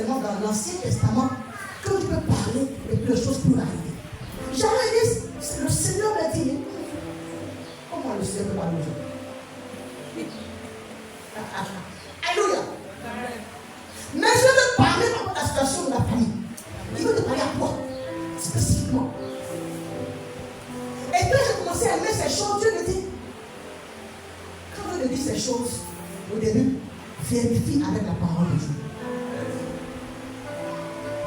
seulement dans l'Ancien Testament que tu peux parler et que les choses peuvent arriver. J'avais dit, le Seigneur m'a dit, comment le Seigneur peut parler aujourd'hui? Alléluia. Mais je veux parler de la situation de la famille. Il veut te parler à toi, spécifiquement. Et quand j'ai commencé à aimer ces choses, Dieu me dit, quand je te dis ces choses, au début, vérifie avec la parole de Dieu.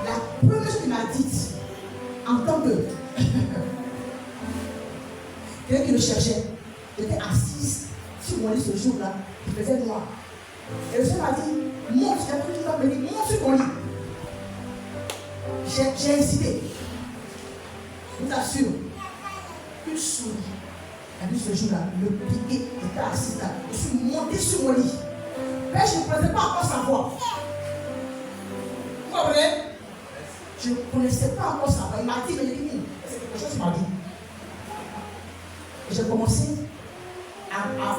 La première chose qu'il m'a dite, en tant que quelqu'un qui le cherchait, j'étais assise sur mon lit ce jour-là, il faisait noir. Et le Seigneur m'a dit, monte, j'ai appris, tu vas me dire, monte sur ton lit. J'ai hésité. Je vous assure, une souris a vu ce jour-là, le piqué était assis là. Je suis monté sur mon lit. Mais je ne connaissais pas encore sa voix. Vous comprenez? Je ne connaissais pas encore sa voix. Il m'a dit, mais c'est quelque chose qu'il m'a dit. Et j'ai commencé à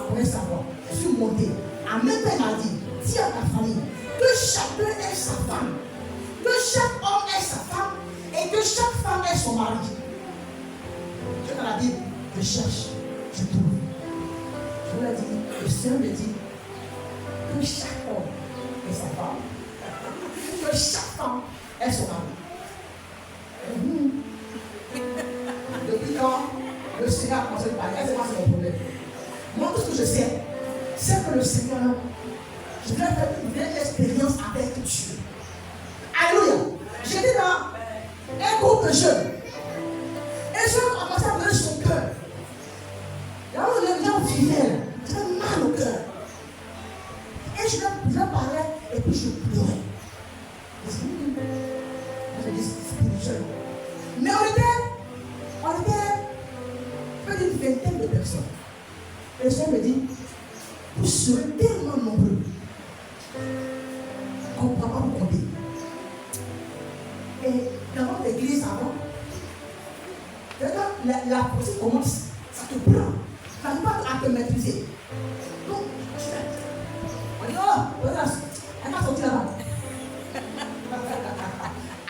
connaître sa voix. Je suis monté. En même temps, il m'a dit, dis à ta famille que chacun ait sa femme, que chaque homme ait sa femme et que chaque femme ait son mari. Je dans la Bible, je cherche, je trouve. Je vous l'ai dit, le Seigneur me dit que chaque homme ait sa femme, que chaque femme ait son mari. Depuis quand le Seigneur a commencé à parler, c'est mon problème. Moi, tout ce que je sais, c'est que le Seigneur, je voulais faire une vraie expérience avec Dieu. Alléluia. J'étais dans un groupe de jeunes. Et je commençais à donner son cœur. Et alors, les gens vivaient, j'avais mal au cœur. Et je leur parlais, et puis je pleurais. Je dis, c'est spirituel. Mais on était près d'une vingtaine de personnes. Et le Seigneur me dit, vous serez tellement nombreux qu'on ne pourra pas vous compter. Et dans votre église avant, quand la pensée commence, ça te prend. Ça ne va pas à te maîtriser. Donc, on dit, oh, elle va sortir là-bas.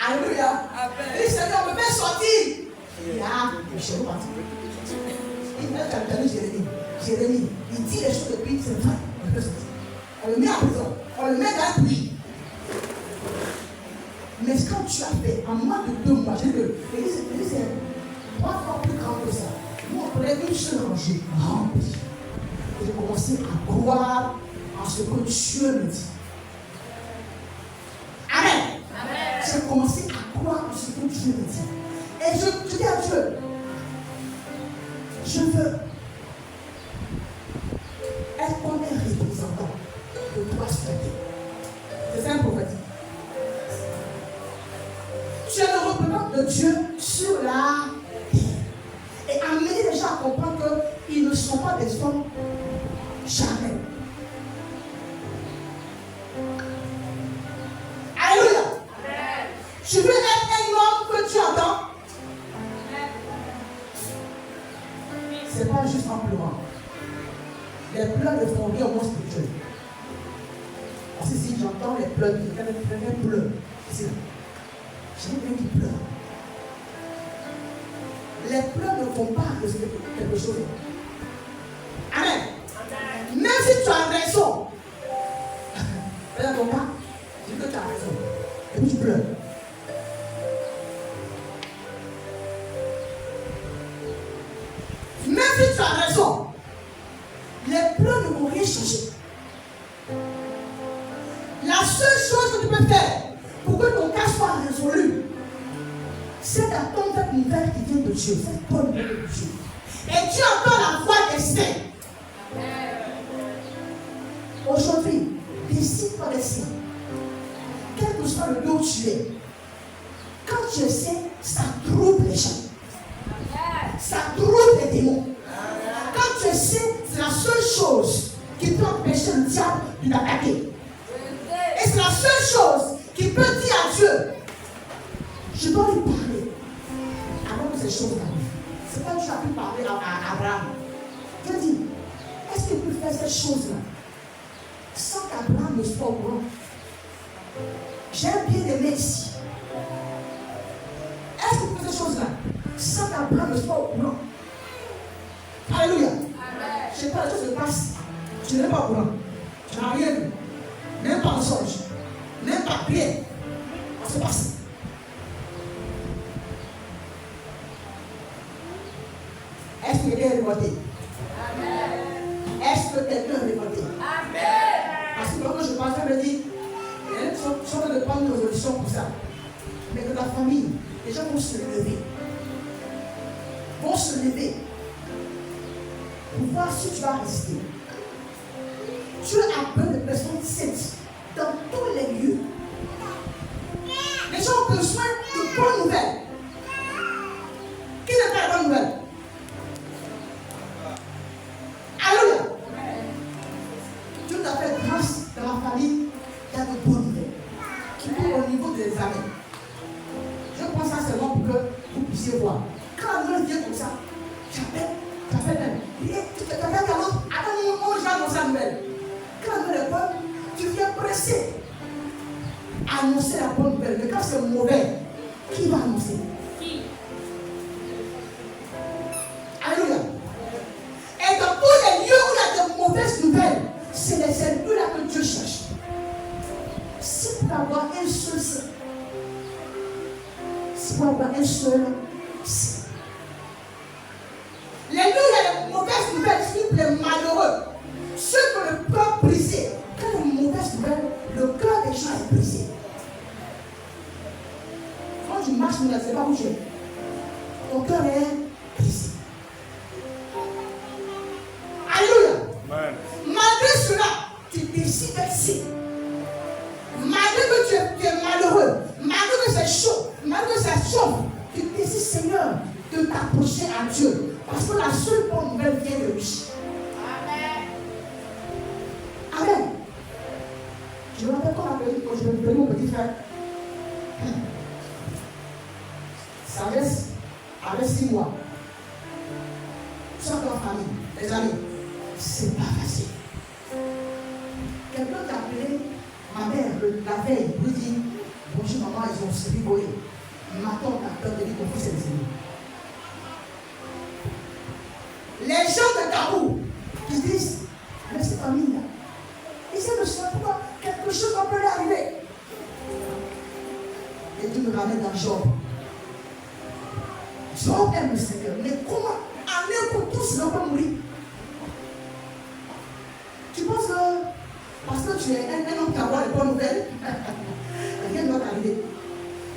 Alléluia. Et le Seigneur me fait sortir. Il y a le chéri parti. Il m'a dit, Jérémie, il dit les choses depuis, c'est vrai. On le met en prison, on le met dans un puits. Mais quand tu as fait, en moins de 2 mois, j'ai dit que l'église est 3 fois plus grande que ça. Nous, on prenait une seule rangée, remplie. Et j'ai commencé à croire en ce que Dieu me dit. Amen. J'ai commencé à croire en ce que Dieu me dit. Et je dis à Dieu, je veux être comme un représentant de toi sur la terre. C'est ça un prophète. Tu es le représentant de Dieu sur la terre. Et amener les gens à comprendre qu'ils ne sont pas des hommes jamais. Alléluia. Je veux être un homme que tu entends. Ce n'est pas juste en pleurant. Les pleurs ne font rien au monde spirituel. Parce que si j'entends les pleurs, quelqu'un pleure. C'est là. J'ai quelqu'un qui pleure. Les pleurs ne font pas quelque chose. Amen. Même si tu as raison. Regarde ton cas. Dis que tu as raison. Et puis tu pleures. Même si tu as raison. Les pleurs ne vont rien changer. La seule chose que tu peux faire pour que ton cas soit résolu, c'est d'attendre cette nouvelle qui vient de Dieu, cette bonne nouvelle de Dieu. Et tu entends la voix des saints. Aujourd'hui, décide par les saints. Quel que soit le lieu où tu es, quand tu es saint, ça trouble les gens. Ça trouble les démons. Quand tu es saint, c'est la seule chose qui peut empêcher le diable de t'attaquer. Et c'est la seule chose qui peut dire à Dieu, je dois lui parler avant que ces choses arrivent. C'est quand tu as pu parler à Abraham. Dieu dit, est-ce qu'il peut faire cette chose-là sans qu'Abraham ne soit au courant? J'aime bien aimer ici. Est-ce que pour ces choses-là, sans qu'Abraham ne soit au courant? Alléluia. Je ne sais pas, les choses se passent. Tu n'es pas au courant. Tu n'as rien vu. Même pas en songe. Même pas prière. Ça se passe. Est-ce que quelqu'un est révolté? Est-ce que quelqu'un est révolté? Parce que quand je pense, je me dis, il y a des gens qui sont en train de prendre une résolution pour ça. Mais que ta famille, les gens vont se lever. Vont se lever. Pour voir si tu vas résister. Dieu a besoin de personnes saintes dans tous les lieux. Les gens ont besoin de bonnes nouvelles. Qui n'est pas la bonne nouvelle? Alléluia. Dieu t'a fait grâce dans la famille, il y a de bonnes nouvelles qui vont au niveau des examens. Je pense ça seulement pour que vous puissiez voir. Quand un vient comme ça, j'appelle même. Tu te rappelles qu'à l'autre, attends, on va annoncer la nouvelle. Quand la nouvelle est bonne, tu viens presser. Annoncer la bonne nouvelle. Mais quand c'est mauvais, qui va annoncer? Qui? Alléluia. Et dans tous les lieux où il y a de mauvaises nouvelles, c'est les lieux-là que Dieu cherche. Si pour avoir un seul sein, si pour avoir un seul sein, les lieux où il y a de mauvaises nouvelles, c'est les malheureux, ceux que le cœur brisé. Quand il y a une mauvaise nouvelle, le cœur des gens est brisé. Quand tu marches, tu ne sais pas où tu es. Ton cœur est brisé. Alléluia. Amen. Malgré cela, tu décides d'être. Malgré que tu es malheureux, malgré que c'est chaud, malgré que c'est chaud, tu décides, Seigneur, de t'approcher à Dieu. Parce que la seule bonne nouvelle vient de lui. Amen. Amen. Je me rappelle quand je venais mon petit frère. Ça avait 6 mois. Soit en famille, les amis, c'est pas facile. Quelqu'un t'a appelé ma mère la veille, lui dit, bonjour maman, ils ont se rigolé. Maintenant, t'as peur de lui, ton fils est décédé. Les gens de Kabou qui disent, mais cette famille-là, ils savent pourquoi quelque chose peut lui arriver. Et Dieu me ramène dans Job. Job aime le Seigneur, mais comment aller pour tous cela va mourir? Tu penses que parce que tu es un homme qui a avoir les bonnes nouvelles, rien ne va t'arriver.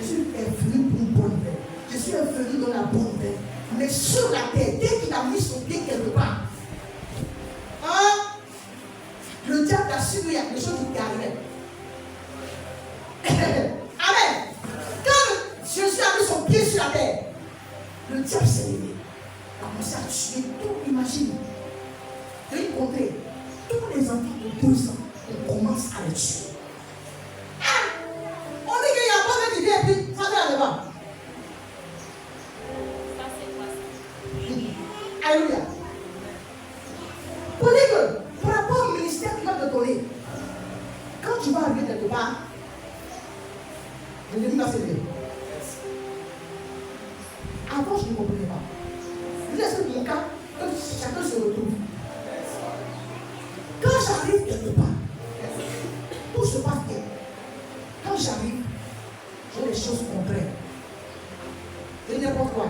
Je suis venu pour une bonne nouvelle. Je suis venu dans la bonne nouvelle. Mais sur la terre, dès qu'il a mis son pied quelque part, le diable a su qu'il y a quelque chose qui arrivait. Amen. Quand Jésus a mis son pied sur la terre, le diable s'est levé. Il a commencé à tuer tout. Imagine. De une côté, tous les enfants de 2 ans, on commence à les tuer. On dit qu'il y a un bon qui vient et puis ça vient devant. Alléluia. Pour dire que par rapport au ministère qu'il va te donner, quand tu vas arriver quelque part, le début va s'élever. Avant, je ne comprenais pas. Je dis, est-ce que mon cas, que chacun se retrouve? Quand j'arrive quelque part, tout se passe bien. Quand j'arrive, j'ai des choses contraires. C'est n'importe quoi.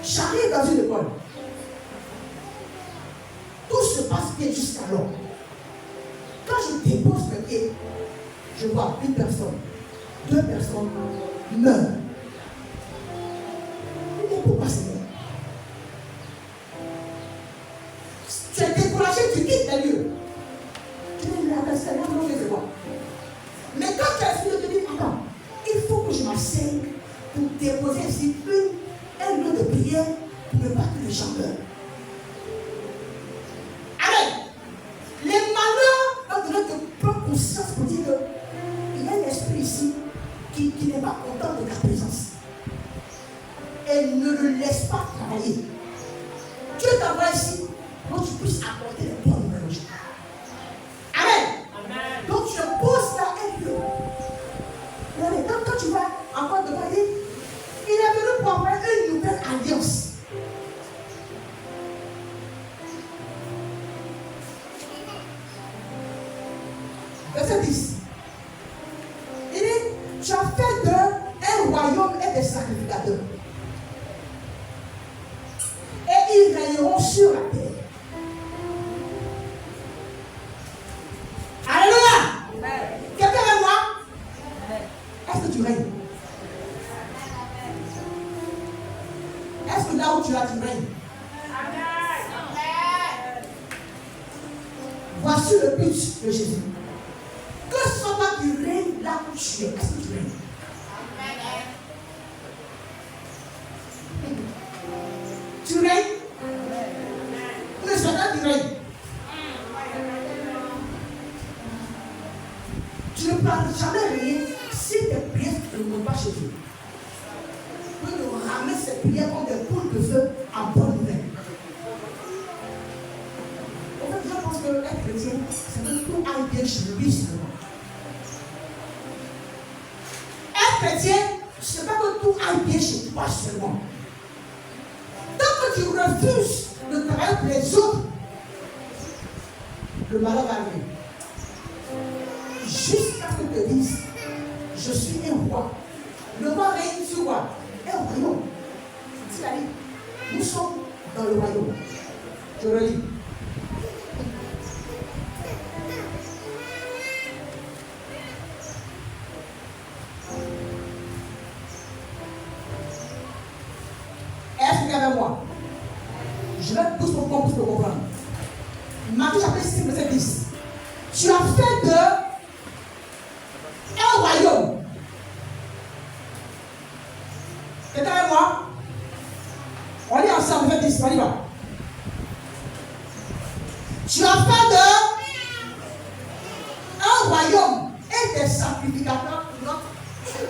J'arrive dans une école. Tout se passe bien jusqu'alors. Quand je dépose mes pieds, je vois une personne, 2 personnes meurent. Mais pourquoi c'est vrai? Tu es découragé, tu quittes les lieux. Tu dis, la personne, non, je vois. Mais quand tu as fini, tu dis, attends, il faut que je m'asseye pour déposer ici un lieu de prière pour ne pas que les gens meurent. Amen. Les malheurs ont besoin de prendre conscience pour dire qu'il y a un esprit ici qui n'est pas content de ta présence. Et ne le laisse pas travailler. Dieu t'envoie ici pour que tu puisses apporter les bonnes nouvelles aux gens. Amen. Amen. Donc tu poses là un lieu des sacrificateurs. Et ils régneront sur la terre. Alléluia. Quelqu'un avec moi? Est-ce que tu règnes? Est-ce que là où tu as, tu règnes? Voici le but de Jésus. Que ce soit toi qui règne là où tu es. Est-ce que tu règnes? Tu règnes? Ou est-ce que tu règnes? Tu ne peux jamais régner si tes prières ne vont pas chez Dieu. Tu peux nous ramener ces prières comme des poules de feu en bonne nouvelle. En fait, je pense que être chrétien, c'est que tout aille bien chez lui seulement. Être chrétien, ce n'est pas que tout aille bien chez toi seulement. Tant que tu refuses de travailler pour les autres, le malheur va arriver. Jusqu'à ce que te dise, je suis un roi. Le roi règne sur quoi? Un royaume. C'est-à-dire, nous sommes dans le royaume. Je relis. Est-ce que vous êtes avec moi? Je vais tous pour comprendre. Matthieu chapitre 6, verset 10. Tu as fait de un royaume. Quelqu'un avec moi? On lit ensemble, verset 10, on y va. Tu as fait de un royaume et des sacrificateurs pour notre Dieu.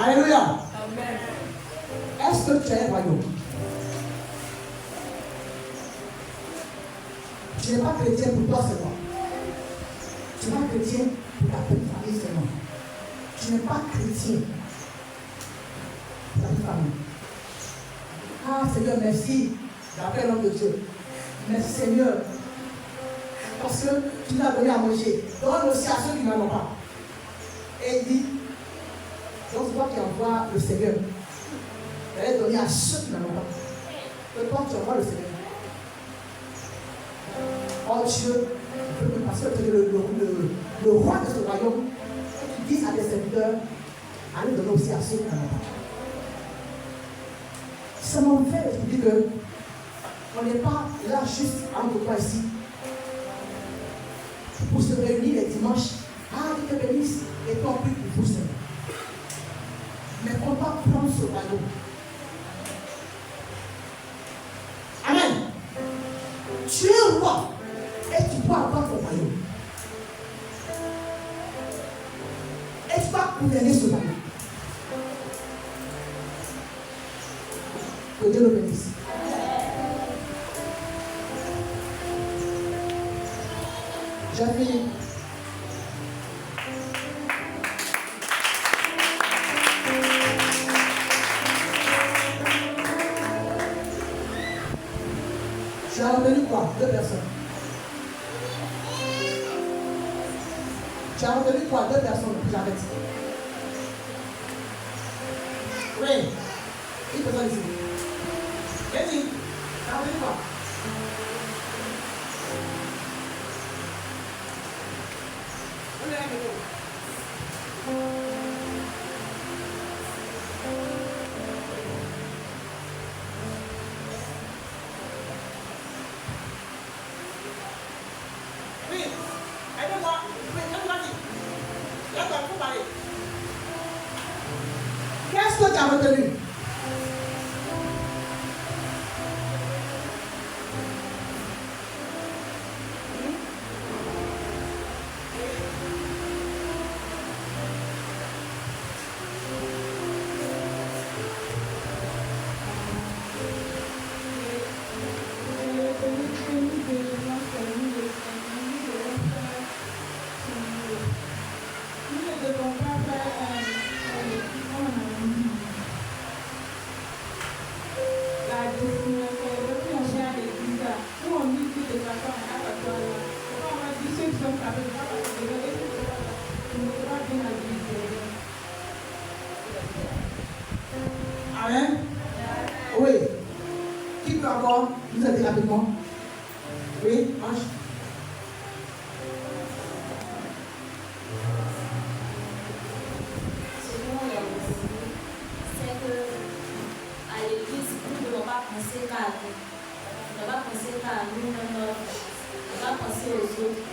Alléluia. Amen. Est-ce que tu es un royaume? Tu n'es pas chrétien pour toi seulement. Tu n'es pas chrétien pour ta petite famille seulement. Tu n'es pas chrétien pour ta petite famille. Ah Seigneur, merci. D'après l'homme de Dieu. Merci Seigneur. Parce que tu nous as donné à manger. Donne aussi à ceux qui n'en ont pas. Et il dit, donc c'est toi qui envoies le Seigneur. Elle est donnée à ceux qui n'en ont pas. Que toi tu envoies le Seigneur. Oh Dieu, parce que le roi de ce royaume, et tu dis à tes serviteurs, allez donner aussi à ceux qui n'en ont pas. Ça m'a fait dire que on n'est pas là juste entre toi ici pour se réunir les dimanches. Ah, Dieu te bénisse. Et toi, plus pour vous seul. Mais on va prendre ce royaume. Amen. Tu es roi et tu dois avoir ton royaume. Et tu vas gouverner ce royaume. Que Dieu le bénisse. J'ai fini. Tu as retenu quoi? 2 personnes. Tu as retenu quoi? 2 personnes, puis j'arrête. Oui. Une personne ici. Vas-y. Tu as retenu quoi? On est là, qu'est-ce que tu as retenu? Amen. Oui. Qui peut encore nous aider rapidement? Oui, Ange. C'est que à l'église, nous ne devons pas penser qu'à nous. Nous ne devons pas penser qu'à nous-mêmes. Nous devons penser aux autres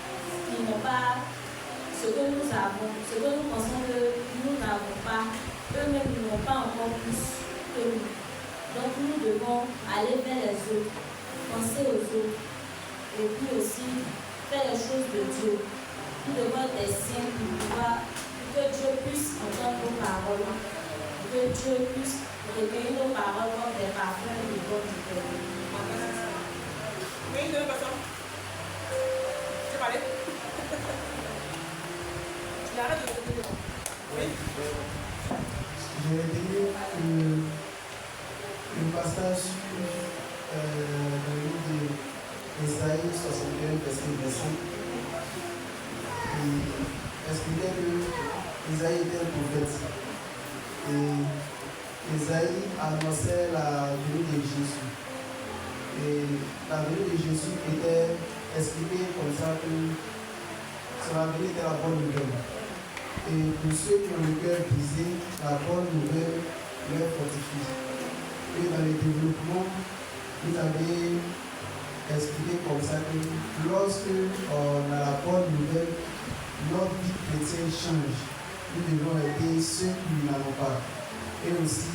qui n'ont pas ce que nous avons, ce que nous pensons que nous n'avons pas. Eux-mêmes n'ont pas encore plus que nous. Donc nous devons aller vers les autres, penser aux autres et puis aussi faire les choses de Dieu. Nous devons être des saints pour que Dieu puisse entendre nos paroles, que Dieu puisse recueillir nos paroles comme des parfums de bonne cœur. Oui, une deuxième personne. Tu parles? Tu arrêtes de te dire. Oui. Je vais lire le passage dans le livre d'Ésaïe 61, verset 25. Il expliquait que Ésaïe était un prophète. Et Ésaïe annonçait la venue de Jésus. Et la venue de Jésus était expliquée comme ça que son venue était la bonne nouvelle. Et pour ceux qui ont le cœur brisé, la bonne nouvelle leur fortifie. Et dans le développement, vous avez expliqué comme ça que lorsque on a la bonne nouvelle, notre vie chrétienne change. Nous devons aider ceux qui n'en ont pas. Et aussi,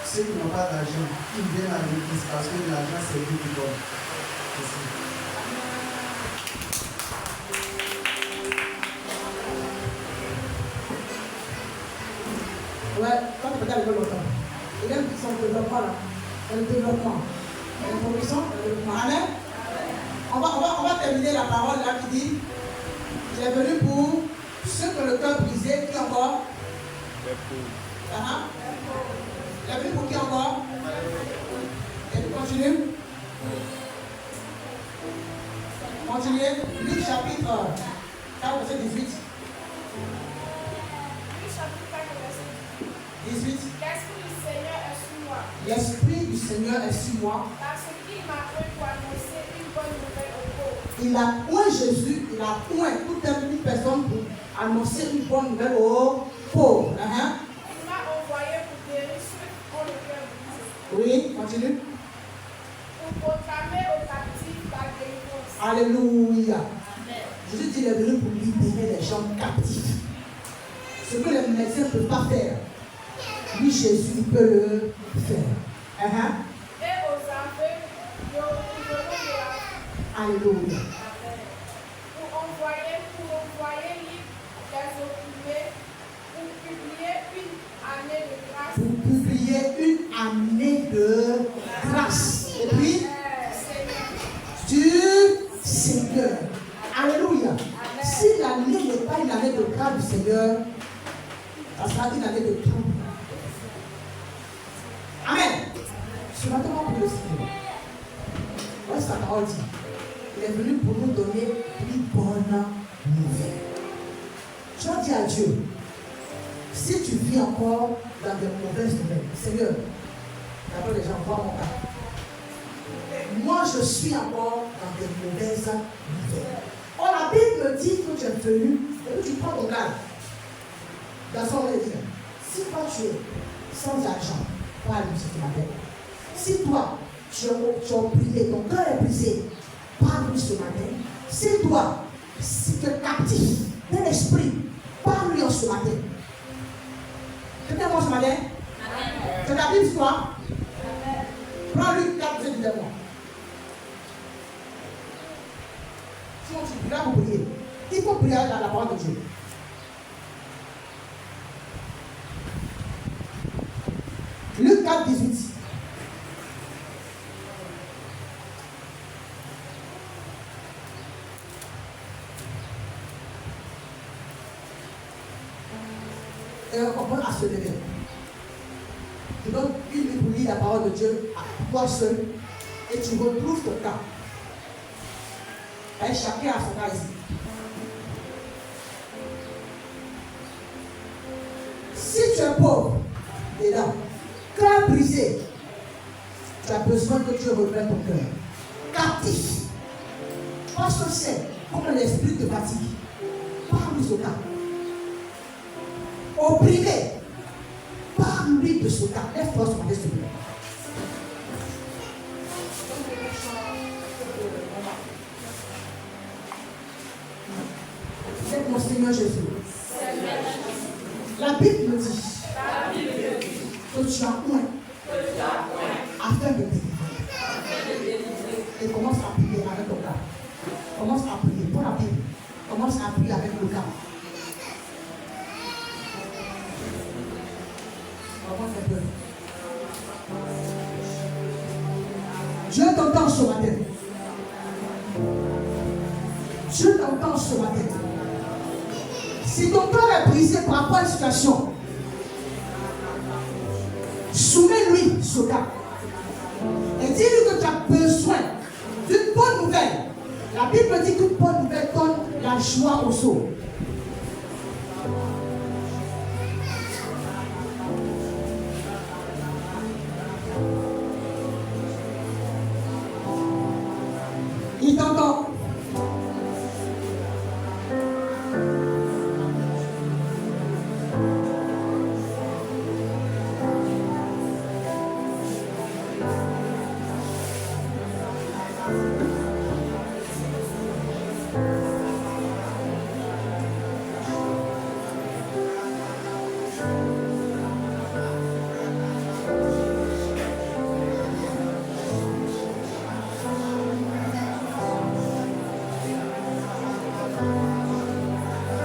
ceux qui n'ont pas d'argent, qui viennent à l'église parce que l'argent c'est Dieu qui donne. Merci. Ouais, quand tu regardes le longtemps, il aime son développement là. Le développement. L'introduction, le développement. Amen. On va terminer la parole là qui dit il est venu pour ceux qui ont le cœur brisé, qui encore? Il est venu pour qui encore? Et puis continue. Continuez. Luc chapitre 4, verset 18. 18. L'Esprit du Seigneur est sur moi. L'Esprit du Seigneur est sur moi. Parce qu'il m'a fait pour annoncer une bonne nouvelle aux pauvres. Il a point Jésus, il a point toute une personne pour annoncer une bonne nouvelle aux pauvres. Il m'a envoyé pour guérir ceux qui ont le cœur brisé. Oui, continue. Pour proclamer aux captifs la délivrance. Alléluia. Jésus dit qu'il est venu pour libérer les gens captifs. Ce que les médecins ne peuvent pas faire, lui Jésus peut le faire. Et aux aveugles, le recouvrement de la vue. Alléluia. Pour envoyer libre les opprimés, pour publier une année de grâce. Pour publier une année de grâce. Et puis, du Seigneur. Alléluia. Si l'année n'est pas une année de grâce du Seigneur, ça sera une année de trouble. Amen. Ce matin, on va prier le Seigneur. Voilà ce que la parole dit. Il est venu pour nous donner une bonne nouvelle. Tu vas dire à Dieu, si tu vis encore dans des mauvaises nouvelles, Seigneur, d'abord les gens voient mon cas. Moi, je suis encore dans des mauvaises nouvelles. Or, la Bible me dit que tu es venu et que tu prends ton calme. Dans son dit, si toi tu es sans argent, pas lui ce matin. Si toi tu as oublié, ton cœur est brisé, parle-lui ce matin. Si toi, si tu es captif de l'esprit, parle-lui en ce matin. Quelqu'un moi ce matin? Tu es captif sur toi? Prends-lui 4 versets du démon. Sinon tu pourras vous prier. Il faut prier dans la parole de Dieu. Luc 4, 18. Et on commence à se lever. Je donne une minute pour lire la parole de Dieu à toi seul et tu retrouves ton cas. Et chacun a son cas ici. Si tu es pauvre, et là, cœur brisé, tu as besoin que Dieu reprenne ton cœur. Captif, parce que c'est comme l'esprit te fatigue. Parle-lui au cas. Opprimé, parle-lui de ce cas. Lève-toi sur ma tête, s'il te plaît. C'est mon Seigneur Jésus. La Bible me dit que tu as point afin de délivrer. Et commence à prier avec ton cas. Commence à prier pour la Bible. Commence à prier avec le cas. Dieu t'entend ce matin. Dieu t'entend ce matin. Si ton cœur est brisé par rapport à une situation, soumets-lui ce cas. Et dis-lui que tu as besoin d'une bonne nouvelle. La Bible dit qu'une bonne nouvelle donne la joie aux sourds. Il t'entend.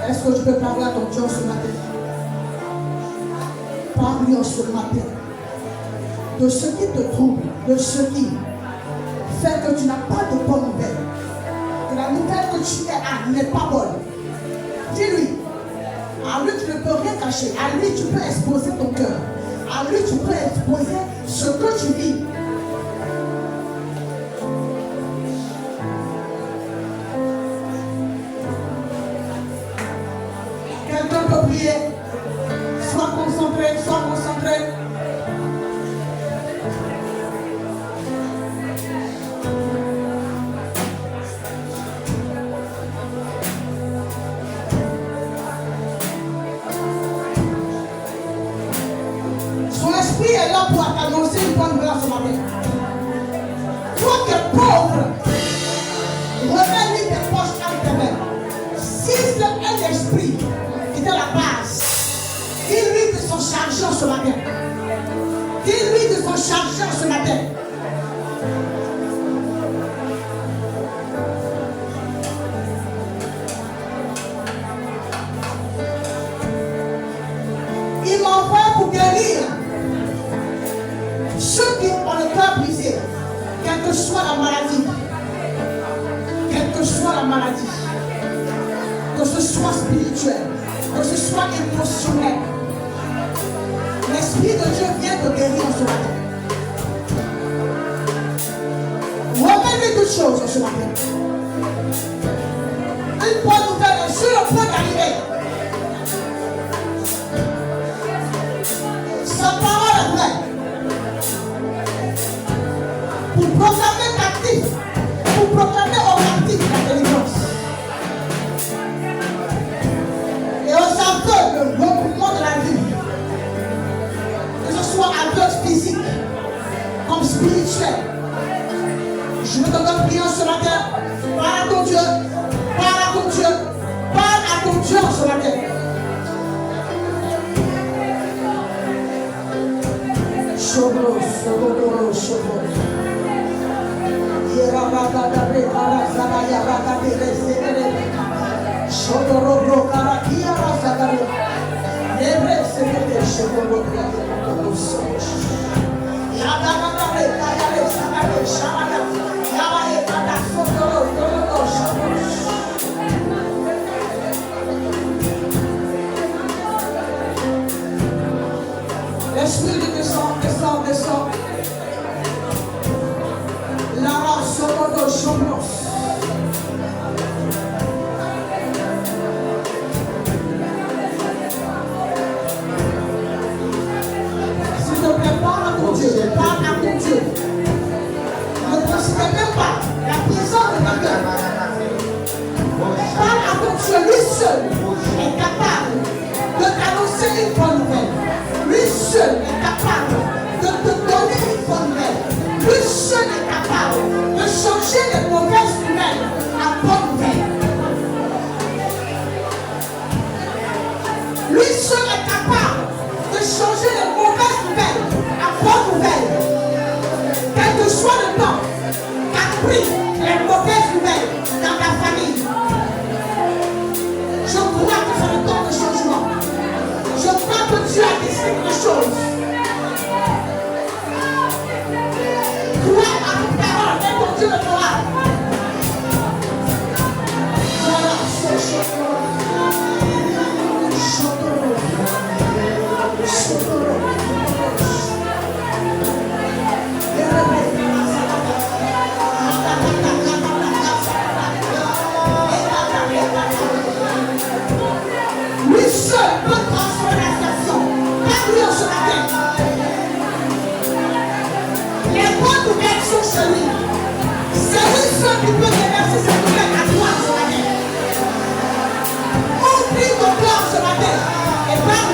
Est-ce que tu peux parler à ton Dieu ce matin? Parle-lui ce matin de ce qui te trouble, de ce qui fait que tu n'as pas de bonne nouvelle, que la nouvelle que tu as n'est pas bonne. Dis-lui, à lui tu ne peux rien cacher, à lui tu peux exposer ton cœur, à lui tu peux exposer ce que tu vis. Quelqu'un peut prier. Sois concentré, sois concentré. Son esprit est là pour t'annoncer une bonne nouvelle ce matin. Toi qui es pauvre, remets-lui tes poches entre tes mains. Si c'est un esprit qui est à la base, dis-lui de s'en charger ce matin. Dis-lui de s'en charger ce matin. Il m'envoie pour guérir ceux qui ont le cœur brisé, quelle que soit la maladie. Quelle que soit la maladie. Que ce soit spirituel, que ce soit émotionnel. L'Esprit de Dieu vient te guérir ce matin. Remets-lui toutes choses ce matin. Une bonne nouvelle est sur le point d'arriver. Sa parole est vraie. Pour proclamer captif, pour proclamer aux captifs la délivrance. Et aux aveugles, le mouvement de la vie. Que ce soit aveugle physique, comme spirituel. Je veux t'entendre prier ce matin. Parle à ton Dieu. Parle à ton Dieu. Parle à ton Dieu ce matin. Chobro, chobro, chobro. L'esprit descend, descend, descend. La race de Chobros. prie les mauvaises nouvelles dans ta famille. Je crois que c'est le temps de changement. Je crois que Dieu a décidé quelque chose. Crois à toute parole et ton Dieu le fera. Voilà, c'est chantons. Lui seul peut transformer la situation. Pas lui en ce matin. Les bonnes nouvelles sont chez lui. C'est lui seul qui peut déverser cette nouvelle à toi ce matin. Oublie ton corps ce matin. Et parle.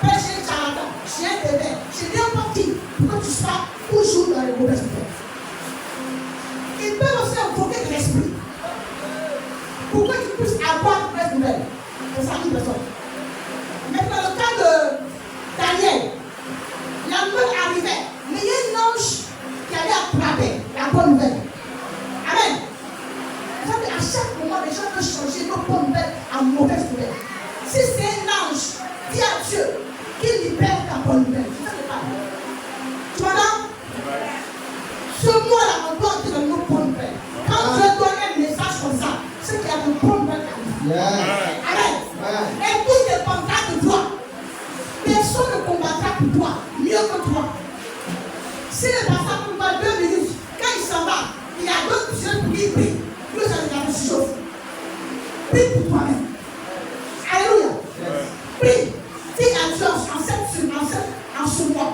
père, chez Charlatan, chez un bébé, chez n'importe qui, pour que tu sois toujours dans les mauvaises nouvelles. Ils peuvent aussi invoquer de l'esprit pour que tu puisses avoir de mauvaises nouvelles. C'est ça qui me semble. Mais dans le cas de Daniel, la nouvelle arrivait, mais il y a un ange qui allait attraper la bonne nouvelle. Amen. Vous savez, à chaque moment, les gens peuvent changer nos bonnes nouvelles en mauvaises nouvelles. Si c'est un ange, dis à Dieu qu'il libère ta bonne nouvelle. Ça n'est pas vrai. Tu vois? Ce mois-là, on doit entrer dans nos bonnes nouvelles. Quand Dieu donne un message comme ça, c'est qu'il y a de bonnes nouvelles qui arrivent. Amen. Et tout dépendra de toi. Personne ne combattra pour toi, mieux que toi. Si le pasteur combat 2 minutes, quand il s'en va, il y a d'autres personnes pour qui il prie. Nous allons la chose. Prie pour toi-même. Alléluia. Prie. Dis à Dieu en ce mois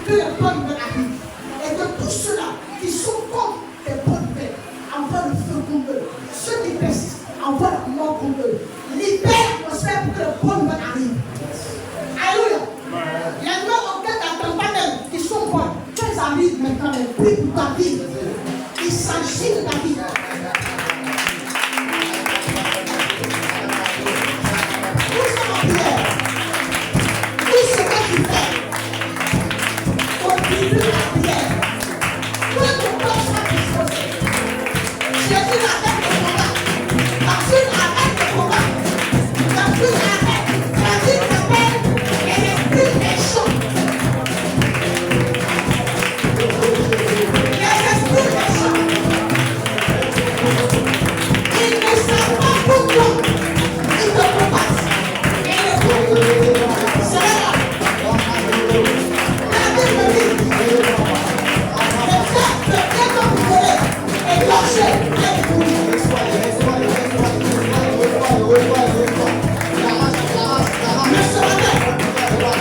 que les bonnes nouvelles arrivent. Et que tous ceux-là qui sont contre les bonnes nouvelles envoient le feu contre eux. Ceux qui persistent envoient la mort contre eux. Libère l'atmosphère pour que les bonnes nouvelles arrivent. Alléluia. Il y a des gens auxquels tu n'attends pas même qui sont bonnes. Quand ils arrivent maintenant, ils prient pour ta vie. Il s'agit de ta vie. Tout ça en prière. Tout ce que tu fais. Continue la prière. Que ton corps soit disposé. Jésus arrête le combat. Jésus arrête le combat. Jésus arrête. Jésus t'appelle et l'esprit est chaud. Les esprits sont chauds. Ils ne savent pas pourquoi ils te combattent. Et le combat, c'est là. La Bible dit, le peuple est comme volé et lâché les couilles. Mais ce matin, quelqu'un a décidé de nous donner une bonne nouvelle. Une bonne nouvelle. Et c'est une bonne nouvelle.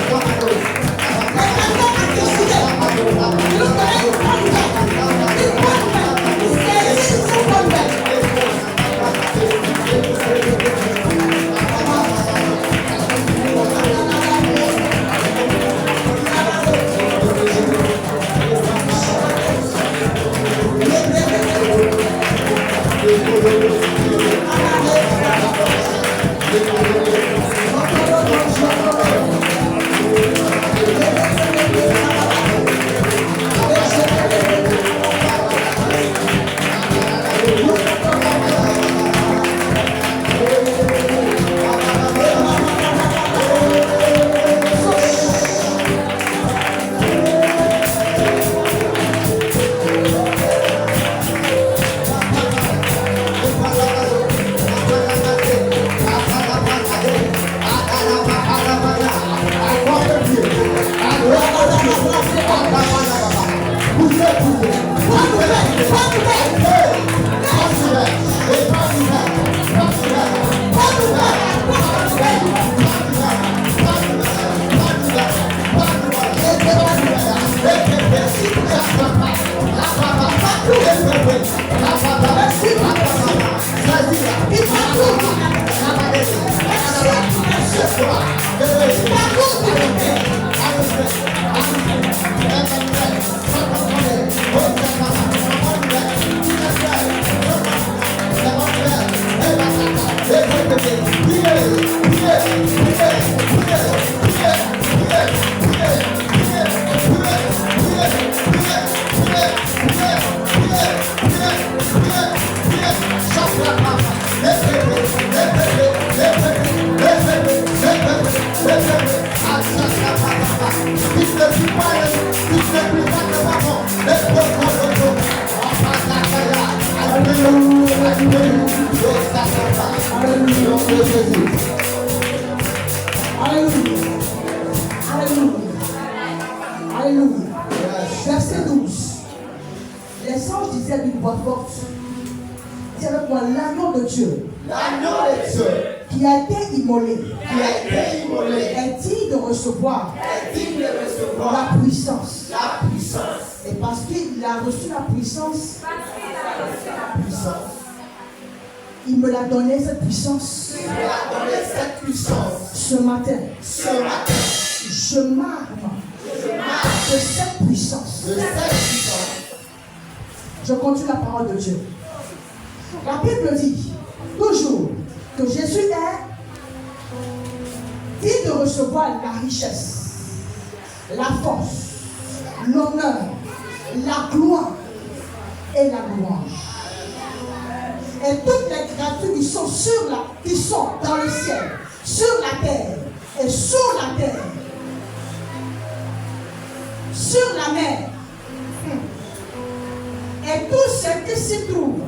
Alléluia. Alléluia. Verset 12. Les anges disaient d'une voix forte, dis avec moi, l'agneau de Dieu. L'agneau de Dieu Qui a été immolé. est Digne de recevoir. La puissance. Et parce qu'il a reçu la puissance. Il me l'a donné cette puissance. Ce matin. Je m'arme de cette puissance. Je continue la parole de Dieu. La Bible dit toujours que Jésus est digne de recevoir la richesse, la force, l'honneur, la gloire et la louange. Et toutes les créatures qui sont dans le ciel, sur la terre et sur la terre, sur la mer, et tout ce qui s'y trouve,